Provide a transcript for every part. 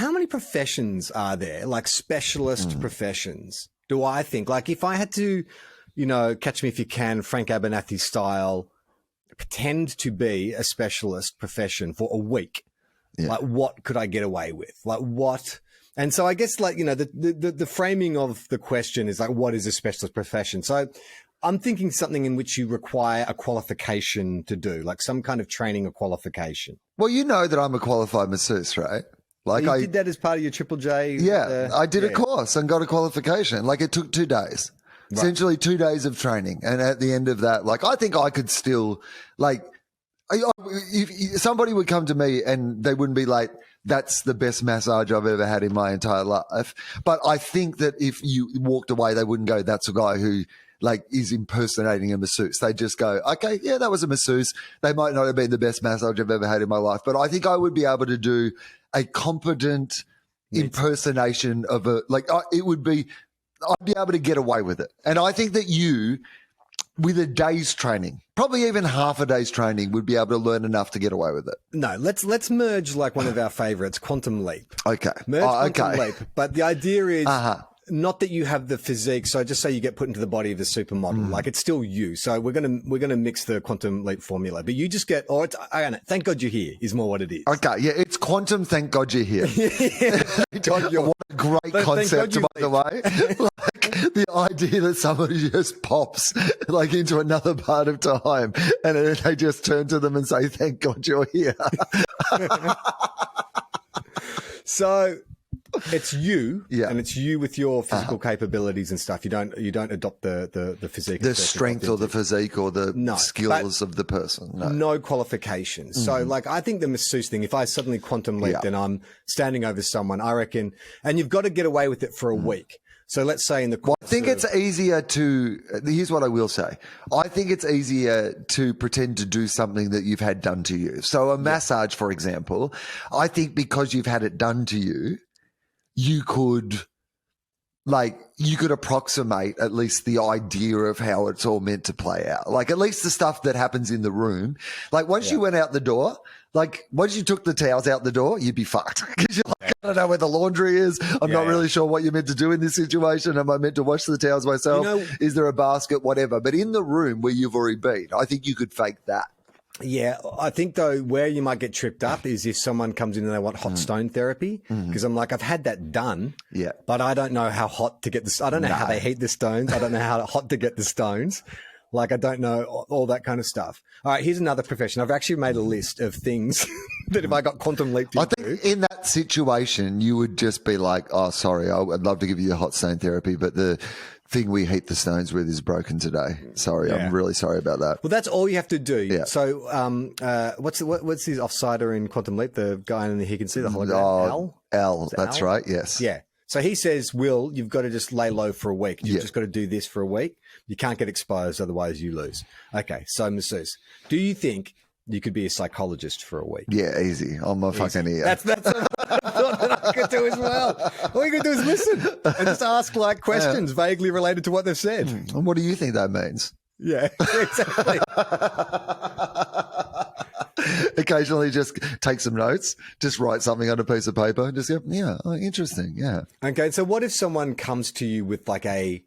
how many professions are there, like specialist professions? Do I think, like, if I had to, Catch Me If You Can, Frank Abernathy style, pretend to be a specialist profession for a week, like, what could I get away with? Like, what? And so I guess, like, the framing of the question is like, what is a specialist profession? So I'm thinking something in which you require a qualification to do, like some kind of training or qualification. Well, you know that I'm a qualified masseuse, right? Like, you did that as part of your Triple J. Yeah, I did a course and got a qualification. Like, it took 2 days, essentially 2 days of training. And at the end of that, like, I think I could still, like, if somebody would come to me and they wouldn't be like, that's the best massage I've ever had in my entire life. But I think that if you walked away, they wouldn't go, that's a guy who, like, is impersonating a masseuse. They just go, okay, yeah, that was a masseuse. They might not have been the best massage I've ever had in my life, but I think I would be able to do a competent impersonation of it would be, I'd be able to get away with it. And I think that you, with a day's training, probably even half a day's training, would be able to learn enough to get away with it. No, let's merge like one of our favorites, Quantum Leap. Okay. Merge Quantum Leap. But the idea is not that you have the physique. So just say you get put into the body of the supermodel, like, it's still you. So we're gonna mix the Quantum Leap formula, but you just get, thank God you're here is more what it is. Okay, yeah, it's quantum. Thank God you're here. What a great concept, by the way. Like, the idea that somebody just pops like into another part of time, and then they just turn to them and say, "Thank God you're here." So it's you, Yeah. and it's you with your physical capabilities and stuff. You don't adopt the physique, the strength or the physique or the skills of the person. No qualifications. So, like, I think the masseuse thing, if I suddenly quantum leaped and I'm standing over someone, I reckon, and you've got to get away with it for a week. So let's say in the course I think it's easier to, here's what I will say. I think it's easier to pretend to do something that you've had done to you. So a massage, for example, I think because you've had it done to you, you could approximate at least the idea of how it's all meant to play out. Like, at least the stuff that happens in the room. Like, once you went out the door, like, once you took the towels out the door, you'd be fucked. Because you're like, I don't know where the laundry is. I'm not really sure what you're meant to do in this situation. Am I meant to wash the towels myself? Is there a basket? Whatever. But in the room where you've already been, I think you could fake that. Yeah, I think, though, where you might get tripped up is if someone comes in and they want hot stone therapy, because I'm like, I've had that done, but I don't know how hot to get this. I don't know how they heat the stones. I don't know how hot to get the stones. Like, I don't know all that kind of stuff. All right, here's another profession. I've actually made a list of things that if I got quantum leaped into. I think in that situation, you would just be like, oh, sorry, I'd love to give you hot stone therapy, but the thing we heat the stones with is broken today. Sorry, I'm really sorry about that. Well, that's all you have to do. Yeah. So, what's his offsider in Quantum Leap? The guy in the he can see the hologram. Al. That's right. Yes. Yeah. So he says, Will, you've got to just lay low for a week. You've just got to do this for a week. You can't get exposed, otherwise you lose. Okay. So, masseuse, do you think you could be a psychologist for a week? Yeah, easy. I'm a fucking ear. That's what I thought that I could do as well. All you could do is listen and just ask, like, questions vaguely related to what they've said. And what do you think that means? Yeah, exactly. Occasionally just take some notes, just write something on a piece of paper and just go, interesting. Yeah. Okay. So what if someone comes to you with again,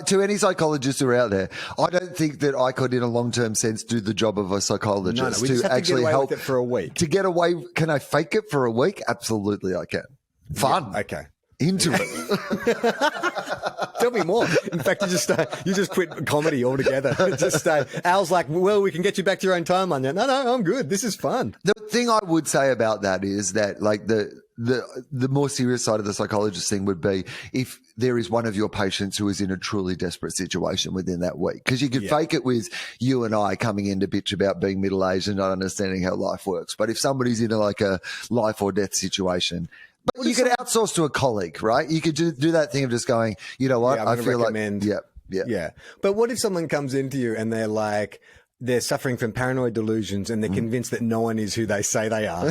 to any psychologists who are out there, I don't think that I could, in a long-term sense, do the job of a psychologist we just have actually to get away help with it for a week. To get away, can I fake it for a week? Absolutely, I can. Fun. Yeah, okay. Into it. Tell me more. In fact, you just quit comedy altogether. Just Al's like, well, we can get you back to your own timeline now. No, I'm good. This is fun. The thing I would say about that is that, like, the more serious side of the psychologist thing would be if there is one of your patients who is in a truly desperate situation within that week. Because you could fake it with you and I coming in to bitch about being middle-aged and not understanding how life works. But if somebody's in like a life or death situation, but you could outsource to a colleague, right? You could do that thing of just going, you know what? I feel recommend. Yeah. But what if someone comes into you and they're like, they're suffering from paranoid delusions and they're convinced that no one is who they say they are?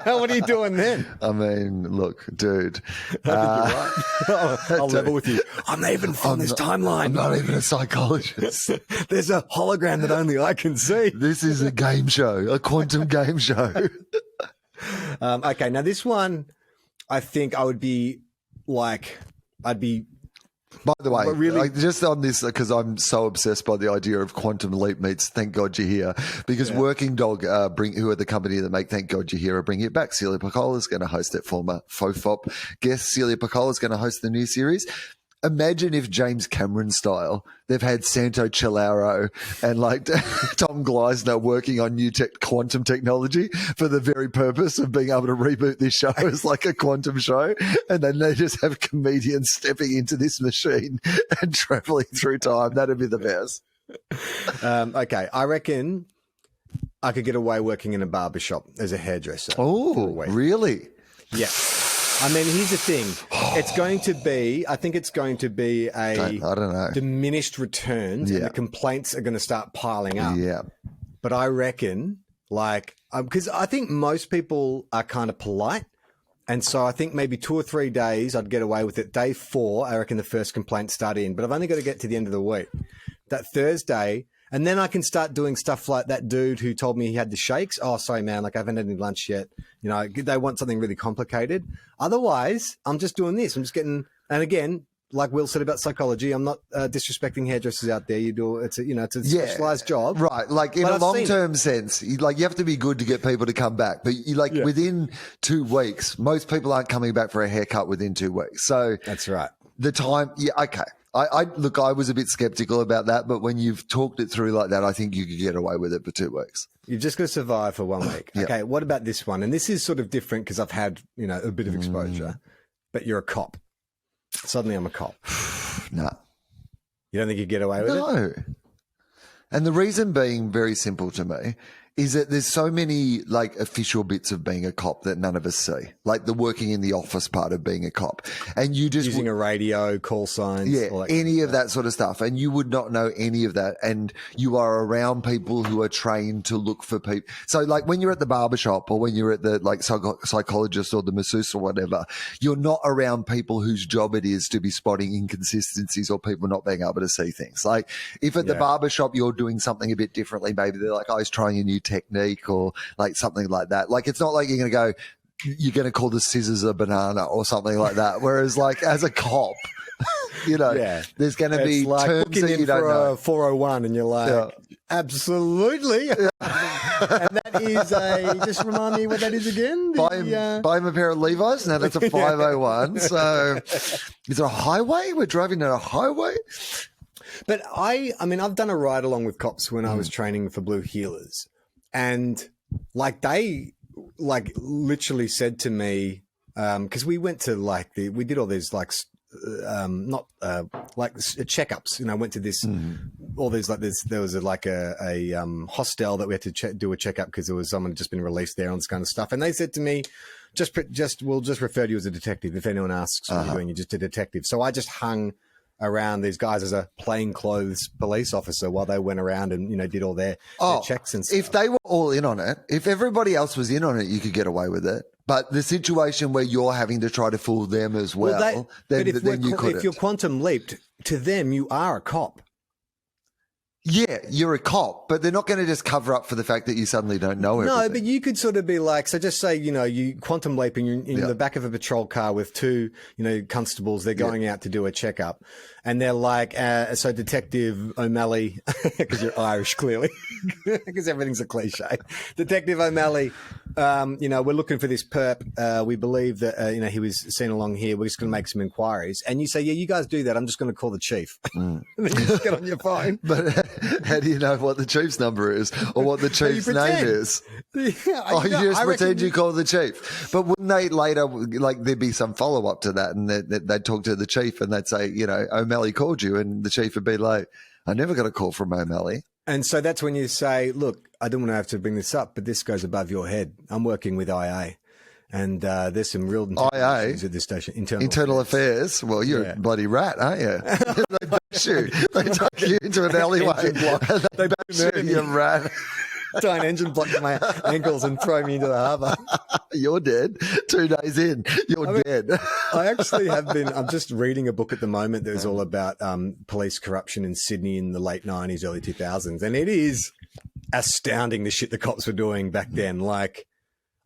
What are you doing then? I mean, look, dude. I think you're right. I'll level with you. I'm not even from this timeline. I'm not even a psychologist. There's a hologram that only I can see. This is a game show, a quantum game show. Okay, now this one, I think I would be like, I'd be. By the way, But really- like, just on this, because I'm so obsessed by the idea of Quantum Leap meets Thank God You're Here, because Working Dog, who are the company that make Thank God You're Here, are bringing it back. Celia Paccola is going to host it. Former Fofop guest Celia Paccola is going to host the new series. Imagine if James Cameron style, they've had Santo Cilauro and like Tom Gleisner working on new quantum technology for the very purpose of being able to reboot this show as like a quantum show. And then they just have comedians stepping into this machine and traveling through time. That'd be the best. Okay, I reckon I could get away working in a barbershop as a hairdresser. Oh, really? Yeah. I mean, here's the thing. It's going to be, I think it's going to be I don't know. diminished returns and the complaints are going to start piling up. Yeah. But I reckon, like, because I think most people are kind of polite. And so I think maybe 2 or 3 days I'd get away with it. Day 4, I reckon the first complaints start in. But I've only got to get to the end of the week. That Thursday, and then I can start doing stuff like that dude who told me he had the shakes. Oh, sorry, man. Like, I haven't had any lunch yet. You know, they want something really complicated. Otherwise, I'm just doing this. I'm just getting, and again, like Will said about psychology, I'm not disrespecting hairdressers out there. It's a specialized job. Right. Like in a long-term sense, you have to be good to get people to come back. But within 2 weeks, most people aren't coming back for a haircut within 2 weeks. So that's right. The time, okay. I was a bit skeptical about that, but when you've talked it through like that, I think you could get away with it for 2 weeks. You've just got to survive for 1 week. Yep. Okay, what about this one? And this is sort of different because I've had, a bit of exposure, but you're a cop. Suddenly I'm a cop. No. You don't think you get away with it? No. And the reason being very simple to me is that there's so many like official bits of being a cop that none of us see, like the working in the office part of being a cop. And you just using a radio, call signs, any of that sort of stuff. And you would not know any of that. And you are around people who are trained to look for people. So like when you're at the barbershop or when you're at the like psychologist or the masseuse or whatever, you're not around people whose job it is to be spotting inconsistencies or people not being able to see things. Like if at the barbershop you're doing something a bit differently, maybe they're like, I was trying a new technique or like something like that. Like it's not like you're going to go, you're going to call the scissors a banana or something like that. Whereas like as a cop, there's going to be like terms that you don't know. 401 and you're like, absolutely. And that is just remind me what that is again. Buy him a pair of Levi's. No, that's a 501. So is it a highway? We're driving down a highway. But I mean, I've done a ride along with cops when I was training for Blue Heelers. And like they like literally said to me, because we went to we did all these like not like checkups. Went to this all these like this. There was a hostel that we had to do a checkup because there was someone just been released there on this kind of stuff. And they said to me, we'll just refer to you as a detective if anyone asks what you're doing. You're just a detective. So I just hung around these guys as a plainclothes police officer while they went around and did all their checks and stuff. If they were all in on it, if everybody else was in on it, you could get away with it. But the situation where you're having to try to fool them as then you couldn't. If you're quantum leaped, to them you are a cop. Yeah, you're a cop, but they're not going to just cover up for the fact that you suddenly don't know everything. No, but you could sort of be like, so just say, you quantum leap and you're in the back of a patrol car with 2, constables. They're going out to do a checkup. And they're like, so Detective O'Malley, because you're Irish, clearly, because everything's a cliche. Detective O'Malley, we're looking for this perp. We believe that, he was seen along here. We're just going to make some inquiries. And you say, yeah, you guys do that. I'm just going to call the chief. And then you just get on your phone. But how do you know what the chief's number is or what the chief's name is? You just pretend you call the chief. But wouldn't they later, like there'd be some follow-up to that and they'd talk to the chief and they'd say, O'Malley called you, and the chief would be like, I never got a call from O'Malley. And so that's when you say, look, I don't want to have to bring this up, but this goes above your head. I'm working with IA. And there's some real IA issues at this station. Internal affairs. Well, you're a bloody rat, aren't you? They bash you. They tuck you into an alleyway. They bash you, you rat. Tie an engine block to my ankles and throw me into the harbour. You're dead. 2 days in, you're dead. I actually have been. I'm just reading a book at the moment that is all about police corruption in Sydney in the late 90s, early 2000s. And it is astounding the shit the cops were doing back then. Like,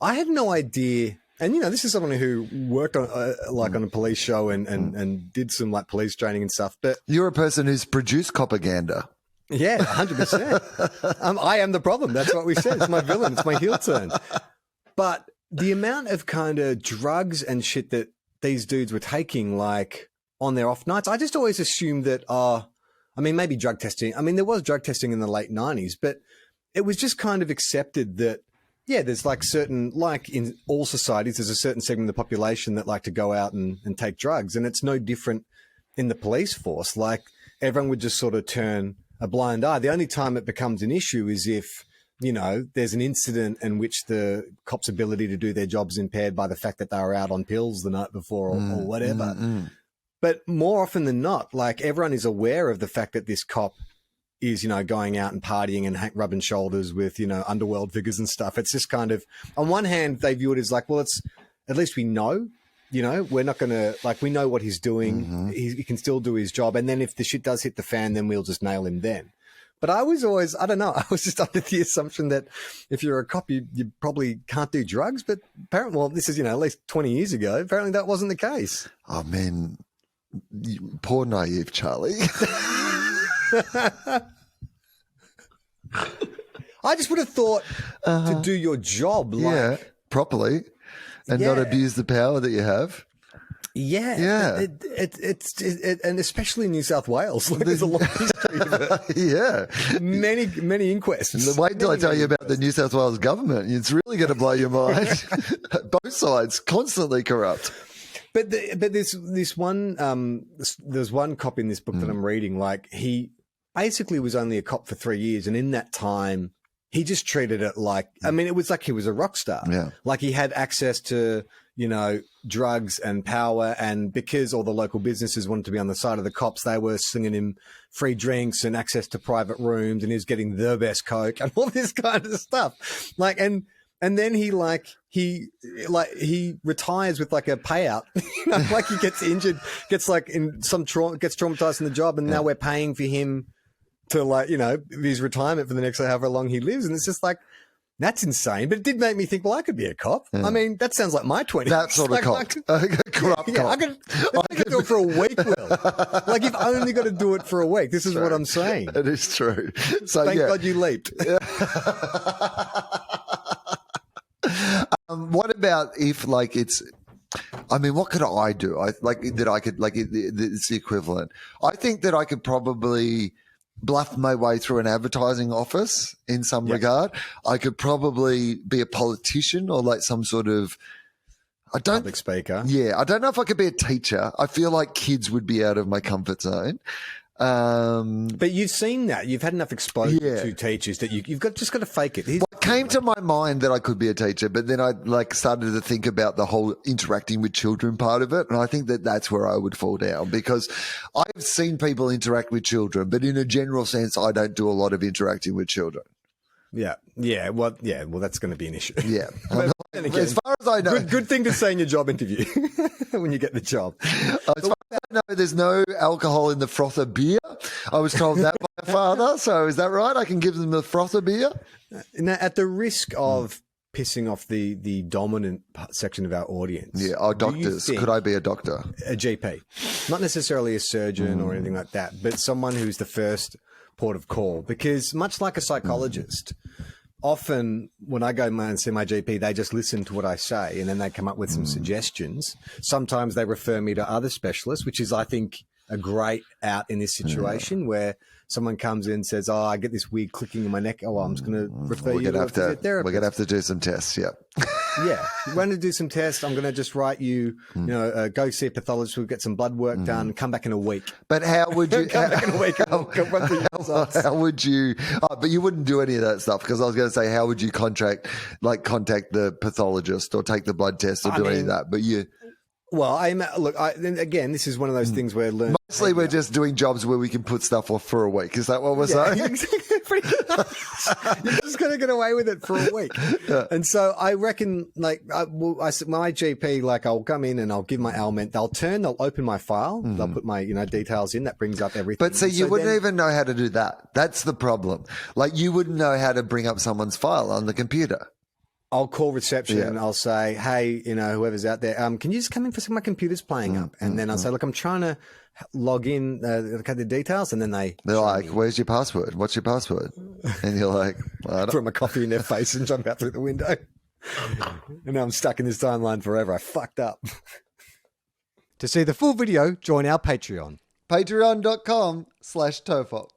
I had no idea. And, this is someone who worked on on a police show and did some like police training and stuff. But You're a person who's produced propaganda. yeah, 100%. I am the problem. That's what we said. It's my villain. It's my heel turn. But the amount of kind of drugs and shit that these dudes were taking, like on their off nights, I just always assumed that, maybe drug testing. I mean, there was drug testing in the late 90s, but it was just kind of accepted that, yeah, there's like certain, like in all societies, there's a certain segment of the population that like to go out and take drugs. And it's no different in the police force. Like everyone would just sort of turn a blind eye. The only time it becomes an issue is if, there's an incident in which the cop's ability to do their job is impaired by the fact that they were out on pills the night before or whatever. But more often than not, like everyone is aware of the fact that this cop is, going out and partying and rubbing shoulders with, underworld figures and stuff. It's just kind of, on one hand, they view it as like, well, it's at least we know, we're not going to, like, we know what he's doing. He can still do his job. And then if the shit does hit the fan, then we'll just nail him then. But I was always, I don't know, I was just under the assumption that if you're a cop, you probably can't do drugs. But apparently, well, this is, at least 20 years ago, apparently that wasn't the case. Oh, man. Poor naive Charlie. I just would have thought to do your job, properly, and not abuse the power that you have. Yeah. And especially in New South Wales, like, there's a long history of it. Yeah, many inquests. Wait till I tell you about the New South Wales government. It's really going to blow your mind. Both sides constantly corrupt. But there's one cop in this book that I'm reading. Like, he basically was only a cop for 3 years, and in that time, he just treated it like, it was like he was a rock star. Yeah. Like he had access to, drugs and power, and because all the local businesses wanted to be on the side of the cops, they were slinging him free drinks and access to private rooms, and he was getting the best coke and all this kind of stuff. Like, and then he retires with like a payout, like he gets injured, gets like in some trauma, gets traumatized in the job, and now we're paying for him to, like, his retirement for the next however long he lives. And it's just like, that's insane. But it did make me think, well, I could be a cop. I mean, that sounds like my 20s. That sort of cop. Corrupt cop. I could do it for a week, Will. Like, you've only got to do it for a week. This is what I'm saying. It is true. So, Thank God you leaped. What about if, like, what could I do? It's the equivalent. I think that I could probably bluff my way through an advertising office in some regard. I could probably be a politician or like some sort of, public speaker. Yeah. I don't know if I could be a teacher. I feel like kids would be out of my comfort zone. But you've seen that. You've had enough exposure to teachers that you've just got to fake it. It came to my mind that I could be a teacher, but then I started to think about the whole interacting with children part of it. And I think that that's where I would fall down, because I've seen people interact with children, but in a general sense, I don't do a lot of interacting with children. Yeah. Well, that's going to be an issue. Yeah. Again, as far as I know, good thing to say in your job interview when you get the job. As far as I know, there's no alcohol in the frother beer. I was told that by my father. So is that right? I can give them the frother beer? Now, at the risk of pissing off the dominant section of our audience. Yeah, doctors. Could I be a doctor? A GP. Not necessarily a surgeon or anything like that, but someone who's the first port of call. Because much like a psychologist, often when I go and see my GP, they just listen to what I say and then they come up with some suggestions. Sometimes they refer me to other specialists, which is, I think, a great out in this situation where someone comes in and says, "Oh, I get this weird clicking in my neck. Oh, I'm just going to refer you to a physiotherapist." We're going to have to do some tests, yeah. Yeah. We're going to do some tests. I'm going to just write you, go see a pathologist. We'll get some blood work done. Come back in a week. But how would you... come back in a week. How would you... but you wouldn't do any of that stuff, because I was going to say, how would you contact the pathologist or take the blood test or do any of that? But you... Well, again, this is one of those things where mostly we're just doing jobs where we can put stuff off for a week. Is that what we're saying? Pretty much. You're just going to get away with it for a week. Yeah. And so I reckon, my GP, I'll come in and I'll give my ailment. They'll open my file. They'll put my, details in. That brings up everything. But you wouldn't even know how to do that. That's the problem. Like, you wouldn't know how to bring up someone's file on the computer. I'll call reception Yeah. and I'll say, hey, whoever's out there, can you just come in for a second? My computer's playing up. And then I'll say, look, I'm trying to log in, look at the details. And then They're show like, me. where's your password? What's your password? And you're like, well, I don't. Throw my coffee in their face and jump out through the window. And now I'm stuck in this timeline forever. I fucked up. To see the full video, join our Patreon. Patreon.com/Tofop.